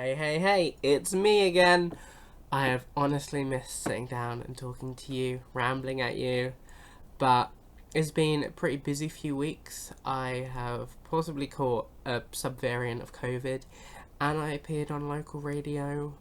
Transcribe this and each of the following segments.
Hey, it's me again. I have honestly missed sitting down and talking to you, rambling at you, but it's been a pretty busy few weeks. I have possibly caught a subvariant of COVID, and I appeared on local radio,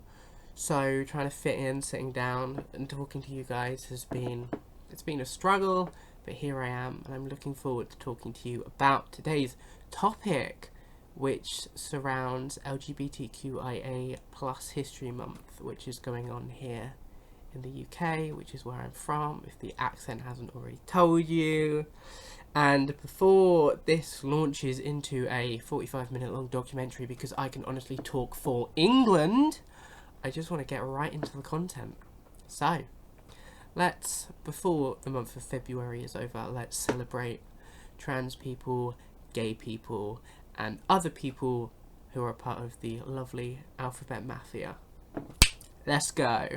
so trying to fit in, sitting down and talking to you guys it's been a struggle, but here I am, and I'm looking forward to talking to you about today's topic, which surrounds LGBTQIA plus History Month, which is going on here in the UK, which is where I'm from, if the accent hasn't already told you. And before this launches into a 45-minute long documentary, because I can honestly talk for England, I just want to get right into the content. So, before the month of February is over, let's celebrate trans people, gay people, and other people who are part of the lovely alphabet mafia. Let's go.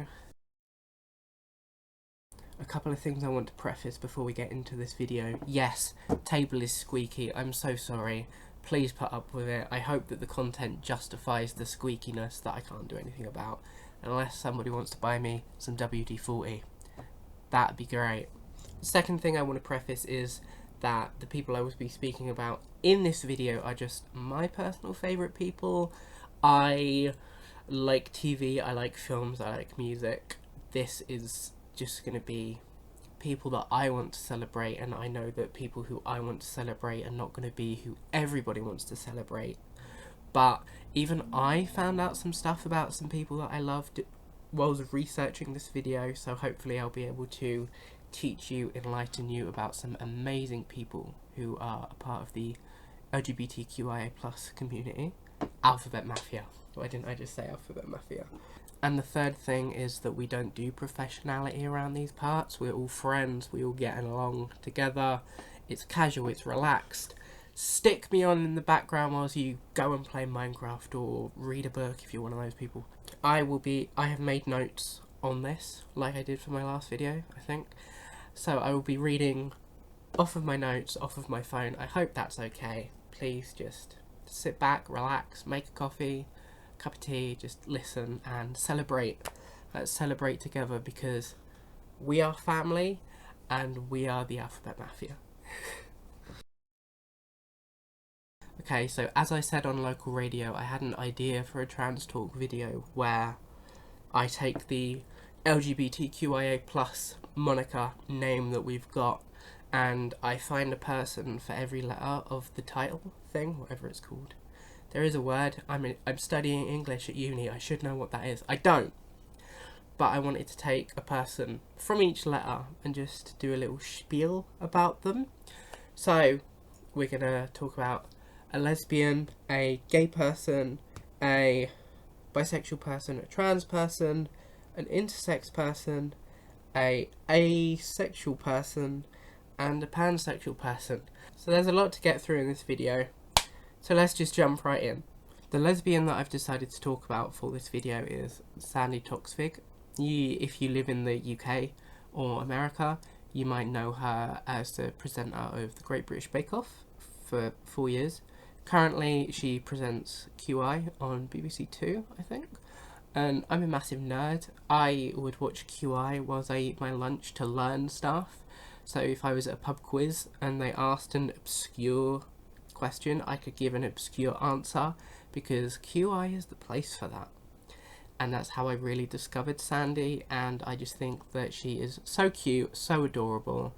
A couple of things I want to preface before we get into this video. Yes, table is squeaky. I'm so sorry. Please put up with it. I hope that the content justifies the squeakiness that I can't do anything about. Unless somebody wants to buy me some WD-40. That'd be great. The second thing I want to preface is that the people I will be speaking about in this video are just my personal favourite people. I like TV, I like films, I like music. This is just going to be people that I want to celebrate, and I know that people who I want to celebrate are not going to be who everybody wants to celebrate. But even I found out some stuff about some people that I loved while I was researching this video, so hopefully I'll be able to teach you, enlighten you about some amazing people who are a part of the LGBTQIA plus community. Alphabet Mafia. Why didn't I just say Alphabet Mafia? And the third thing is that we don't do professionality around these parts. We're all friends, we all get along together. It's casual, it's relaxed. Stick me on in the background whilst you go and play Minecraft or read a book if you're one of those people. I have made notes on this, like I did for my last video, I think. So I will be reading off of my notes, off of my phone. I hope that's okay. Please just sit back, relax, make a coffee, cup of tea, just listen and celebrate. Let's celebrate together because we are family and we are the Alphabet Mafia. Okay, so as I said on local radio, I had an idea for a trans talk video where I take the LGBTQIA plus moniker name that we've got, and I find a person for every letter of the title thing, whatever it's called. There is a word. I'm studying English at uni. I should know what that is. I don't. But I wanted to take a person from each letter and just do a little spiel about them. So we're going to talk about a lesbian, a gay person, a bisexual person, a trans person, an intersex person, a asexual person, and a pansexual person. So there's a lot to get through in this video. So let's just jump right in. The lesbian that I've decided to talk about for this video is Scanley Toksvig. If you live in the UK or America, you might know her as the presenter of the Great British Bake Off for 4 years. Currently, she presents QI on BBC Two, I think. And I'm a massive nerd. I would watch QI whilst I eat my lunch to learn stuff. So if I was at a pub quiz and they asked an obscure question, I could give an obscure answer because QI is the place for that. And that's how I really discovered Sandy, and I just think that she is so cute, so adorable,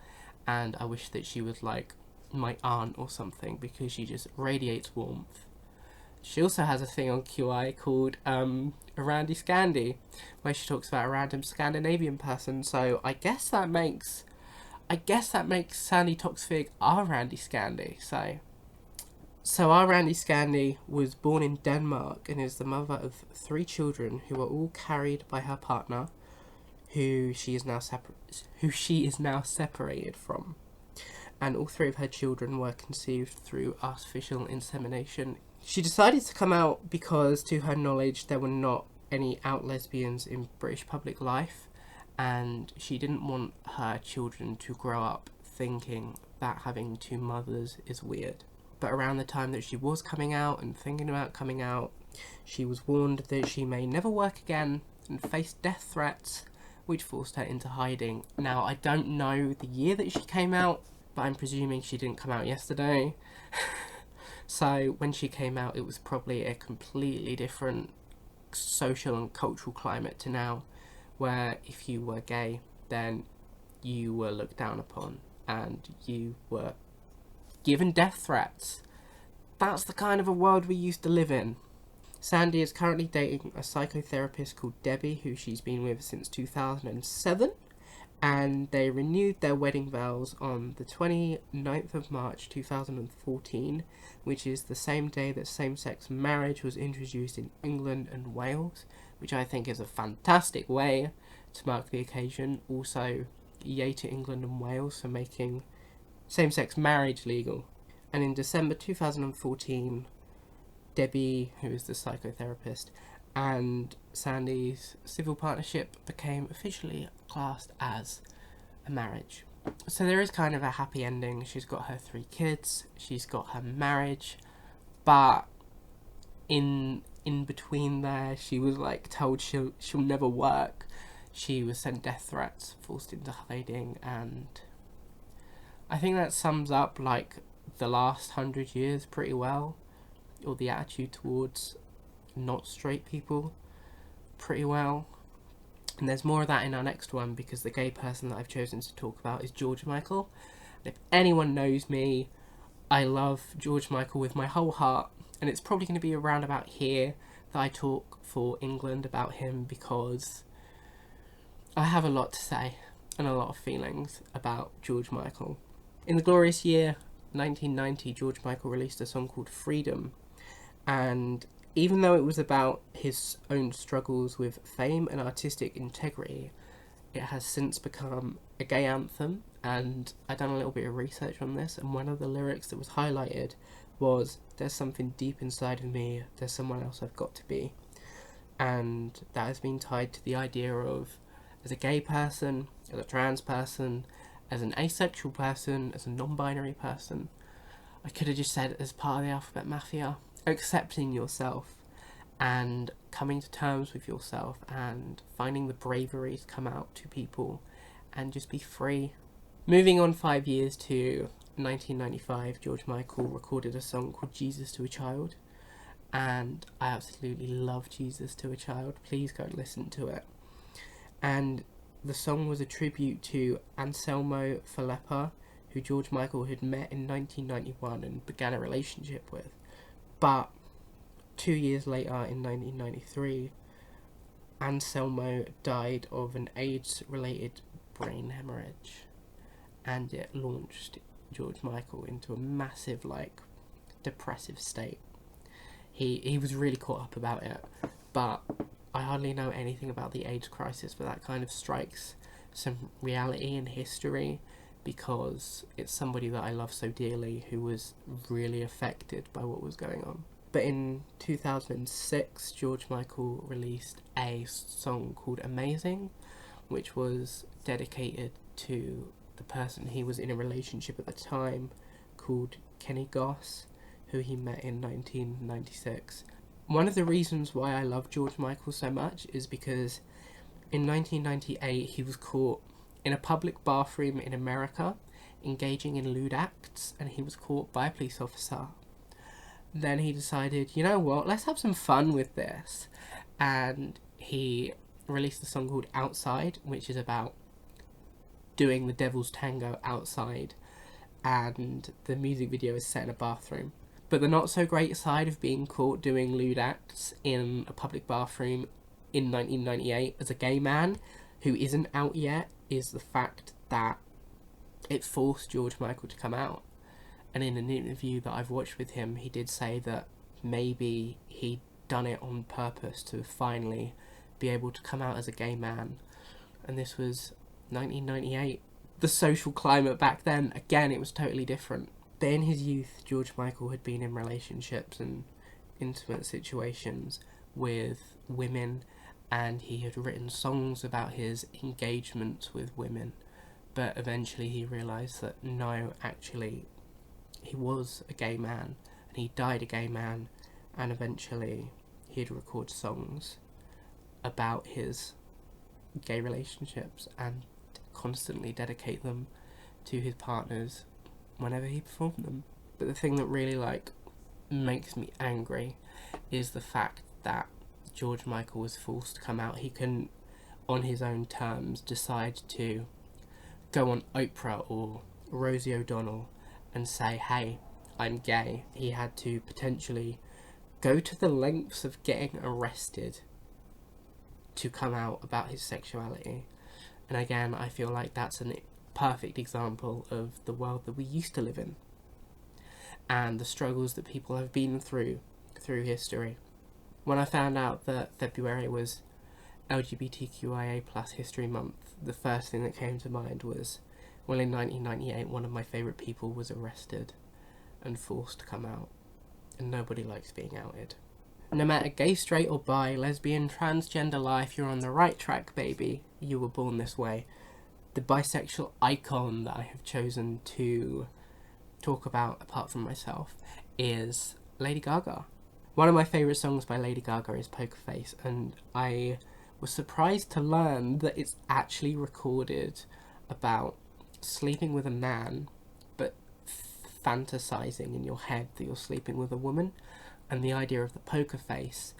and I wish that she was like my aunt or something because she just radiates warmth. She also has a thing on QI called a Randy Scandy, where she talks about a random Scandinavian person, so I guess that makes Sandy Toksvig our Randy Scandy. So our Randy Scanley was born in Denmark and is the mother of 3 children who are all carried by her partner, who she is now separated from. And all 3 of her children were conceived through artificial insemination. She decided to come out because, to her knowledge, there were not any out lesbians in British public life, and she didn't want her children to grow up thinking that having 2 mothers is weird. But around the time that she was coming out and thinking about coming out, She was warned that she may never work again and faced death threats, which forced her into hiding. Now, I don't know the year that she came out, but I'm presuming she didn't come out yesterday. So when she came out, it was probably a completely different social and cultural climate to now, where if you were gay, then you were looked down upon and you were given death threats. That's the kind of a world we used to live in. Sandy is currently dating a psychotherapist called Debbie, who she's been with since 2007, and they renewed their wedding vows on the 29th of March 2014, which is the same day that same-sex marriage was introduced in England and Wales, which I think is a fantastic way to mark the occasion. Also, yay to England and Wales for making same-sex marriage legal. And in December 2014, Debbie, who is the psychotherapist, and Sandy's civil partnership became officially classed as a marriage. So there is kind of a happy ending. She's got her 3 kids, she's got her marriage, but in between there, she was like told she'll never work. She was sent death threats, forced into hiding, and I think that sums up like the last 100 years pretty well, or the attitude towards not straight people pretty well. And there's more of that in our next one, because the gay person that I've chosen to talk about is George Michael. And if anyone knows me, I love George Michael with my whole heart, and it's probably going to be around about here that I talk for England about him, because I have a lot to say and a lot of feelings about George Michael. In the glorious year 1990, George Michael released a song called Freedom, and even though it was about his own struggles with fame and artistic integrity, it has since become a gay anthem. And I've done a little bit of research on this, and one of the lyrics that was highlighted was, "There's something deep inside of me, there's someone else I've got to be." And that has been tied to the idea of, as a gay person, as a trans person, as an asexual person, as a non-binary person, I could have just said as part of the alphabet mafia, accepting yourself and coming to terms with yourself and finding the bravery to come out to people and just be free. Moving on 5 years to 1995, George Michael recorded a song called Jesus to a Child, and I absolutely love Jesus to a Child. Please go and listen to it. And the song was a tribute to Anselmo Falepa, who George Michael had met in 1991 and began a relationship with. But 2 years later, in 1993, Anselmo died of an AIDS-related brain hemorrhage, and it launched George Michael into a massive, like, depressive state. He was really caught up about it, but I hardly know anything about the AIDS crisis, but that kind of strikes some reality in history, because it's somebody that I love so dearly who was really affected by what was going on. But in 2006, George Michael released a song called Amazing, which was dedicated to the person he was in a relationship at the time, called Kenny Goss, who he met in 1996. One of the reasons why I love George Michael so much is because in 1998 he was caught in a public bathroom in America engaging in lewd acts, and he was caught by a police officer. Then he decided, you know what, let's have some fun with this, and he released a song called Outside, which is about doing the devil's tango outside, and the music video is set in a bathroom. But the not so great side of being caught doing lewd acts in a public bathroom in 1998 as a gay man who isn't out yet is the fact that it forced George Michael to come out. And in an interview that I've watched with him, he did say that maybe he'd done it on purpose to finally be able to come out as a gay man. And this was 1998. The social climate back then, again, it was totally different. But in his youth, George Michael had been in relationships and intimate situations with women, and he had written songs about his engagements with women. But eventually he realised that no, actually, he was a gay man, and he died a gay man, and eventually he'd record songs about his gay relationships and constantly dedicate them to his partners whenever he performed them. But the thing that really makes me angry is the fact that George Michael was forced to come out. He couldn't, on his own terms, decide to go on Oprah or Rosie O'Donnell and say, hey, I'm gay. He had to potentially go to the lengths of getting arrested to come out about his sexuality. And again, I feel like that's a perfect example of the world that we used to live in and the struggles that people have been through history. When I found out that February was LGBTQIA History Month, the first thing that came to mind was, well, in 1998, one of my favourite people was arrested and forced to come out, and nobody likes being outed. No matter gay, straight or bi, lesbian, transgender life, you're on the right track, baby. You were born this way. The bisexual icon that I have chosen to talk about, apart from myself, is Lady Gaga. One of my favourite songs by Lady Gaga is Poker Face, and I was surprised to learn that it's actually recorded about sleeping with a man, but fantasizing in your head that you're sleeping with a woman. And the idea of the poker face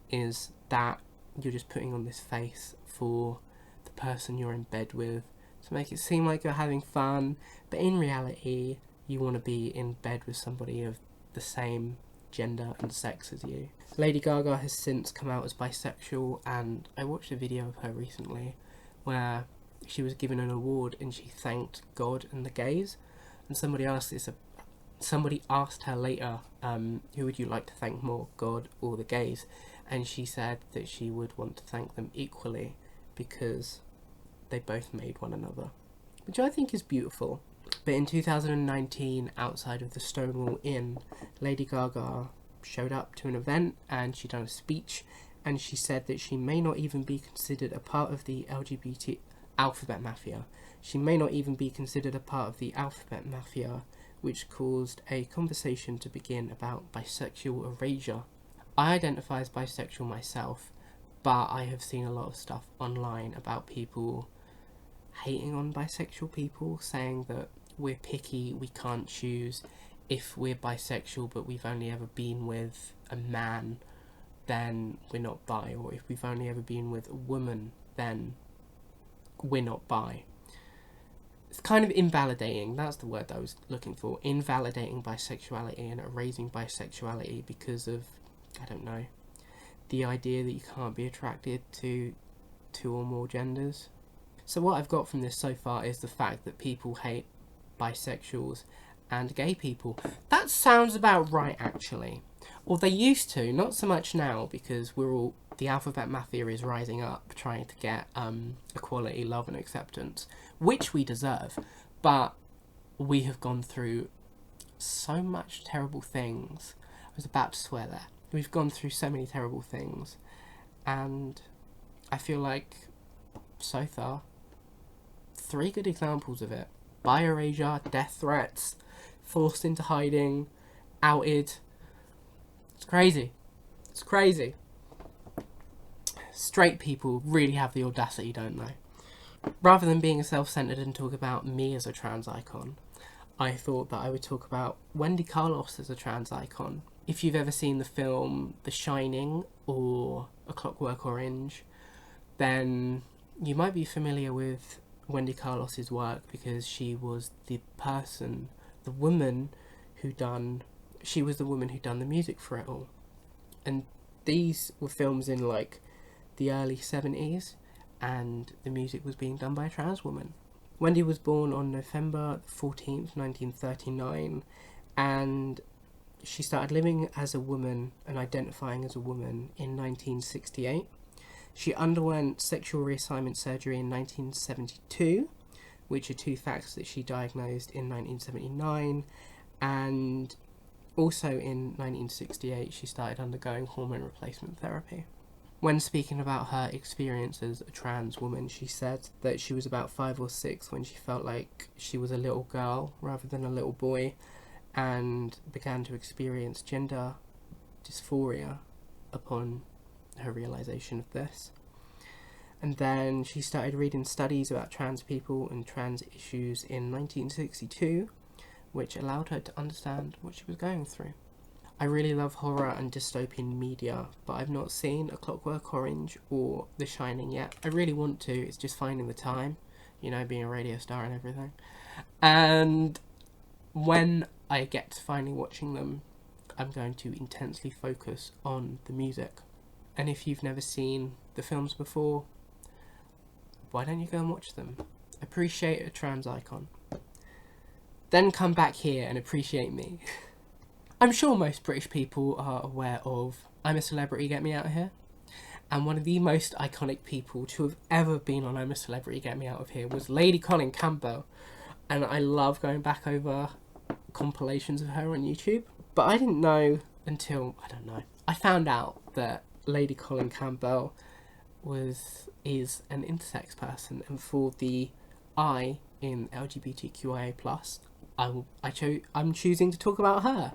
is that you're just putting on this face for the person you're in bed with to make it seem like you're having fun, but in reality you want to be in bed with somebody of the same gender and sex as you. Lady Gaga has since come out as bisexual, and I watched a video of her recently where she was given an award and she thanked God and the gays, and somebody asked her later, who would you like to thank more, God or the gays? And she said that she would want to thank them equally because they both made one another, which I think is beautiful. But in 2019, outside of the Stonewall Inn, Lady Gaga showed up to an event and she done a speech, and she said that she may not even be considered a part of the LGBT alphabet mafia. She may not even be considered a part of the alphabet mafia, which caused a conversation to begin about bisexual erasure. I identify as bisexual myself, but I have seen a lot of stuff online about people hating on bisexual people, saying that we're picky, we can't choose. If we're bisexual but we've only ever been with a man, then we're not bi, or if we've only ever been with a woman, then we're not bi. It's kind of invalidating, that's the word I was looking for, invalidating bisexuality and erasing bisexuality because of, I don't know, the idea that you can't be attracted to two or more genders. So what I've got from this so far is the fact that people hate bisexuals and gay people. That sounds about right, actually. Or they used to, not so much now, because the alphabet mafia is rising up, trying to get equality, love and acceptance, which we deserve. But we have gone through so much terrible things. I was about to swear there. We've gone through so many terrible things, and I feel like so far, 3 good examples of it: bi erasure, death threats, forced into hiding, outed. It's crazy. It's crazy. Straight people really have the audacity, don't they? Rather than being self-centered and talk about me as a trans icon, I thought that I would talk about Wendy Carlos as a trans icon. If you've ever seen the film The Shining or A Clockwork Orange, then you might be familiar with Wendy Carlos's work, because she was the woman who done the music for it all. And these were films in like the early 70s, and the music was being done by a trans woman. Wendy was born on November 14th, 1939, and she started living as a woman and identifying as a woman in 1968. She underwent sexual reassignment surgery in 1972, which are 2 facts that she diagnosed in 1979, and also in 1968 she started undergoing hormone replacement therapy. When speaking about her experience as a trans woman, she said that she was about 5 or 6 when she felt like she was a little girl rather than a little boy, and began to experience gender dysphoria upon her realisation of this. And then she started reading studies about trans people and trans issues in 1962, which allowed her to understand what she was going through. I really love horror and dystopian media, but I've not seen A Clockwork Orange or The Shining yet. I really want to, it's just finding the time, you know, being a radio star and everything. And when I get to finally watching them, I'm going to intensely focus on the music. And if you've never seen the films before, why don't you go and watch them? Appreciate a trans icon. Then come back here and appreciate me. I'm sure most British people are aware of I'm a Celebrity, Get Me Out of Here. And one of the most iconic people to have ever been on I'm a Celebrity, Get Me Out of Here was Lady Colin Campbell. And I love going back over compilations of her on YouTube. But I didn't know until, I found out that Lady Colin Campbell is an intersex person, and for the I in LGBTQIA+, I'm choosing to talk about her,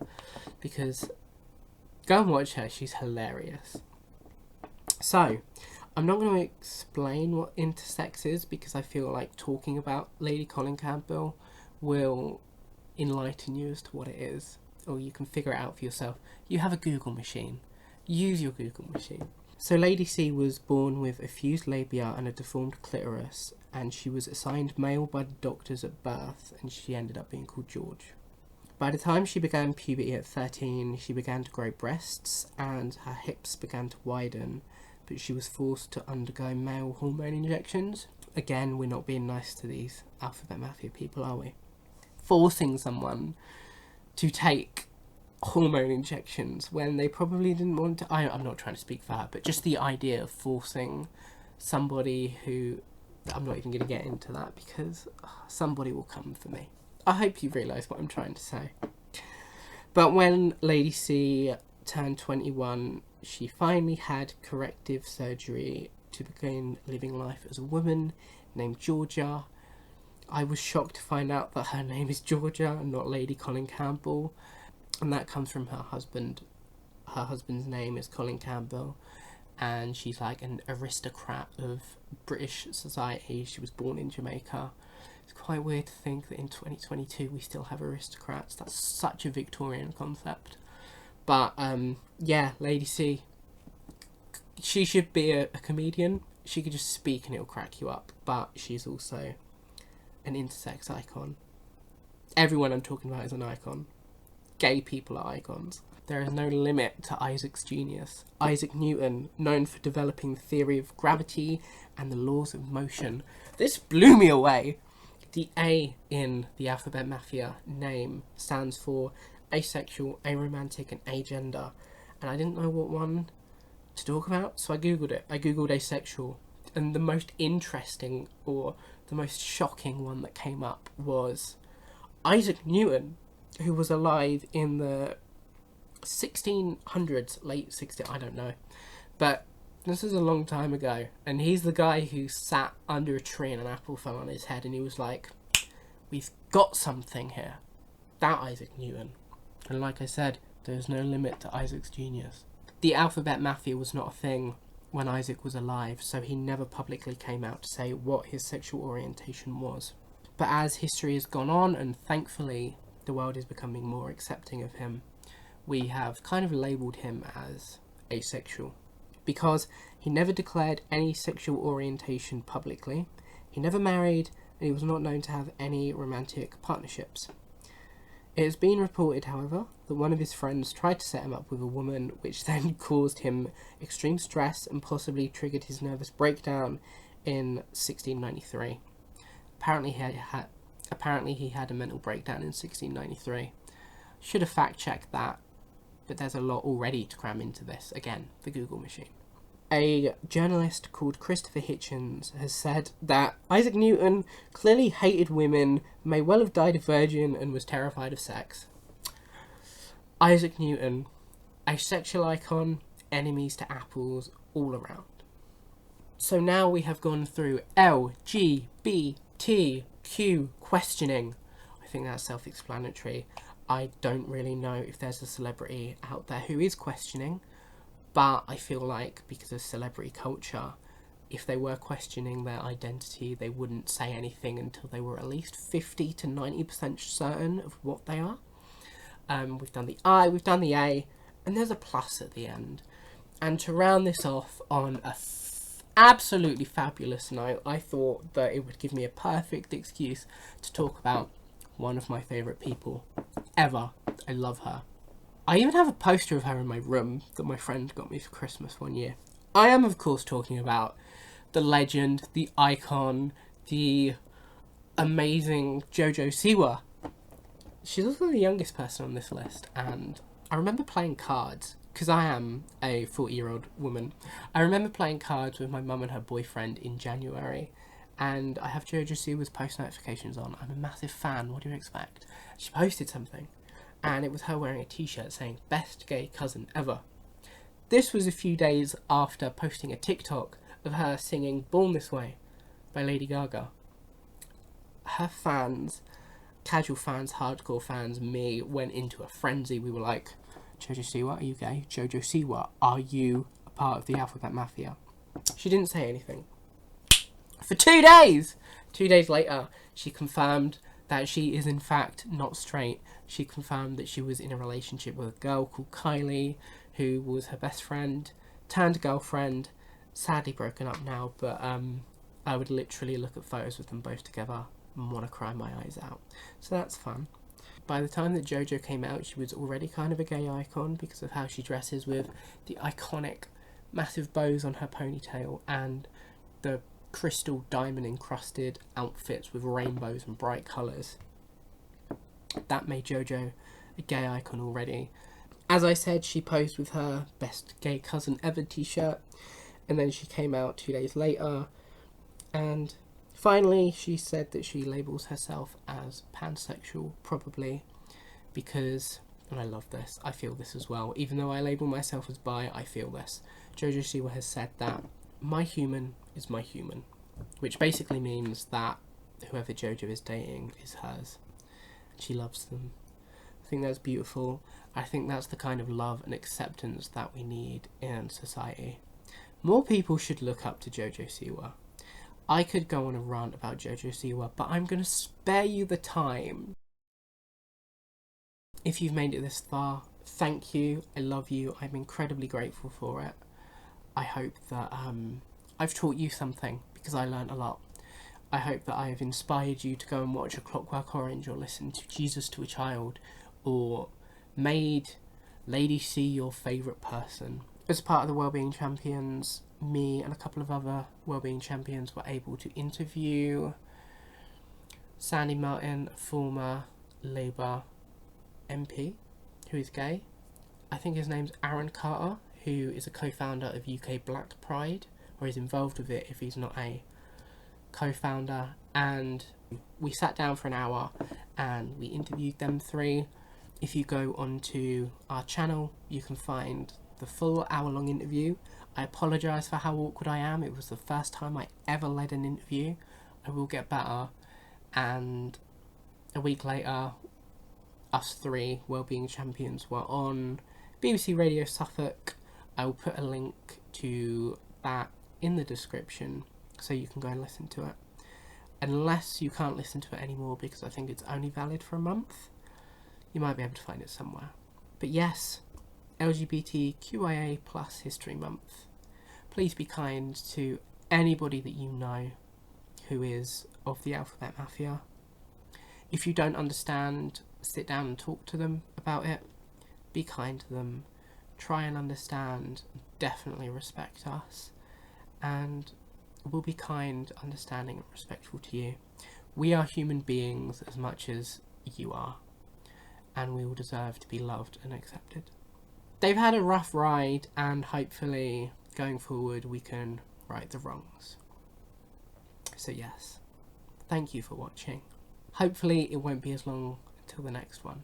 because go and watch her, she's hilarious. So, I'm not going to explain what intersex is, because I feel like talking about Lady Colin Campbell will enlighten you as to what it is, or you can figure it out for yourself. You have a Google machine. Use your Google machine. So Lady C was born with a fused labia and a deformed clitoris, and she was assigned male by the doctors at birth, and she ended up being called George. By the time she began puberty at 13, she began to grow breasts and her hips began to widen, but she was forced to undergo male hormone injections. Again, we're not being nice to these alphabet mafia people, are we? Forcing someone to take hormone injections when they probably didn't want to. I'm not trying to speak for her, but just the idea of forcing somebody who, I'm not even going to get into that because somebody will come for me. I hope you realise what I'm trying to say. But when Lady C turned 21, she finally had corrective surgery to begin living life as a woman named Georgia. I was shocked to find out that her name is Georgia and not Lady Colin Campbell. And that comes from her husband. Her husband's name is Colin Campbell, and she's like an aristocrat of British society. She was born in Jamaica. It's quite weird to think that in 2022 we still have aristocrats. That's such a Victorian concept. But yeah, Lady C, she should be a comedian. She could just speak and it'll crack you up. But she's also an intersex icon. Everyone I'm talking about is an icon. Gay people are icons. There is no limit to Isaac's genius. Isaac Newton, known for developing the theory of gravity and the laws of motion. This blew me away. The A in the Alphabet Mafia name stands for asexual, aromantic and agender. And I didn't know what one to talk about, so I googled it. I googled asexual. And the most interesting or the most shocking one that came up was Isaac Newton, who was alive in the 1600s, late 1600s, I don't know. But this is a long time ago. And he's the guy who sat under a tree and an apple fell on his head and he was like, we've got something here. That Isaac Newton. And like I said, there's no limit to Isaac's genius. The Alphabet Mafia was not a thing when Isaac was alive, so he never publicly came out to say what his sexual orientation was. But as history has gone on, and thankfully the world is becoming more accepting of him, we have kind of labelled him as asexual. Because he never declared any sexual orientation publicly, he never married, and he was not known to have any romantic partnerships. It has been reported, however, that one of his friends tried to set him up with a woman, which then caused him extreme stress and possibly triggered his nervous breakdown in 1693. Apparently he had a mental breakdown in 1693. Should have fact-checked that, but there's a lot already to cram into this. Again, the Google machine. A journalist called Christopher Hitchens has said that Isaac Newton clearly hated women, may well have died a virgin, and was terrified of sex. Isaac Newton, a sexual icon, enemies to apples, all around. So now we have gone through LGBTQ questioning. I think that's self-explanatory. I don't really know if there's a celebrity out there who is questioning, But I feel like because of celebrity culture, if they were questioning their identity, they wouldn't say anything until they were at least 50 to 90% certain of what they are. We've done the I, we've done the A, and there's a plus at the end. And to round this off on a absolutely fabulous note, I thought that it would give me a perfect excuse to talk about one of my favourite people ever. I love her. I even have a poster of her in my room that my friend got me for Christmas one year. I am, of course, talking about the legend, the icon, the amazing JoJo Siwa. She's also the youngest person on this list, and I remember playing cards, because I am a 40-year-old woman. I remember playing cards with my mum and her boyfriend in January, and I have JoJo Siwa's post notifications on. I'm a massive fan, what do you expect? She posted something, and it was her wearing a t-shirt saying, "Best gay cousin ever." This was a few days after posting a TikTok of her singing Born This Way by Lady Gaga. Her fans, casual fans, hardcore fans, me, went into a frenzy. We were like, "JoJo Siwa, are you gay? JoJo Siwa, are you a part of the alphabet mafia?" She didn't say anything. For 2 days! 2 days later, she confirmed that she is in fact not straight. She confirmed that she was in a relationship with a girl called Kylie, who was her best friend, turned girlfriend, sadly broken up now, but I would literally look at photos with them both together and want to cry my eyes out. So that's fun. By the time that JoJo came out, she was already kind of a gay icon because of how she dresses, with the iconic massive bows on her ponytail and the crystal diamond encrusted outfits with rainbows and bright colours. That made JoJo a gay icon already. As I said, she posed with her best gay cousin ever t-shirt, and then she came out 2 days later, and finally she said that she labels herself as pansexual, probably because, and I love this, I feel this as well, even though I label myself as bi, I feel this. JoJo Siwa has said that my human is my human, which basically means that whoever JoJo is dating is hers. She loves them. I think that's beautiful. I think that's the kind of love and acceptance that we need in society. More people should look up to JoJo Siwa. I could go on a rant about JoJo Siwa, but I'm going to spare you the time. If you've made it this far, thank you. I love you. I'm incredibly grateful for it. I hope that I've taught you something, because I learned a lot. I hope that I have inspired you to go and watch A Clockwork Orange, or listen to Jesus to a Child, or made Lady C your favourite person. As part of the Wellbeing Champions, me and a couple of other Wellbeing Champions were able to interview Sandy Martin, a former Labour MP who is gay. I think his name's Aaron Carter, who is a co-founder of UK Black Pride, or is involved with it if he's not a co-founder. And we sat down for an hour and we interviewed them three. If you go onto our channel, you can find the full hour-long interview. I apologise for how awkward I am. It was the first time I ever led an interview. I will get better. And a week later, us three Wellbeing Champions were on BBC Radio Suffolk. I will put a link to that in the description so you can go and listen to it. Unless you can't listen to it anymore because I think it's only valid for a month, you might be able to find it somewhere. But yes, LGBTQIA plus History Month. Please be kind to anybody that you know who is of the alphabet mafia. If you don't understand, sit down and talk to them about it. Be kind to them. Try and understand. Definitely respect us. And we'll be kind, understanding and respectful to you. We are human beings as much as you are. And we all deserve to be loved and accepted. They've had a rough ride, and hopefully going forward we can right the wrongs. So yes, thank you for watching. Hopefully it won't be as long until the next one.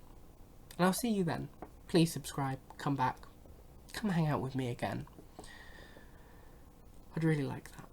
And I'll see you then. Please subscribe, come back, come hang out with me again. I'd really like that.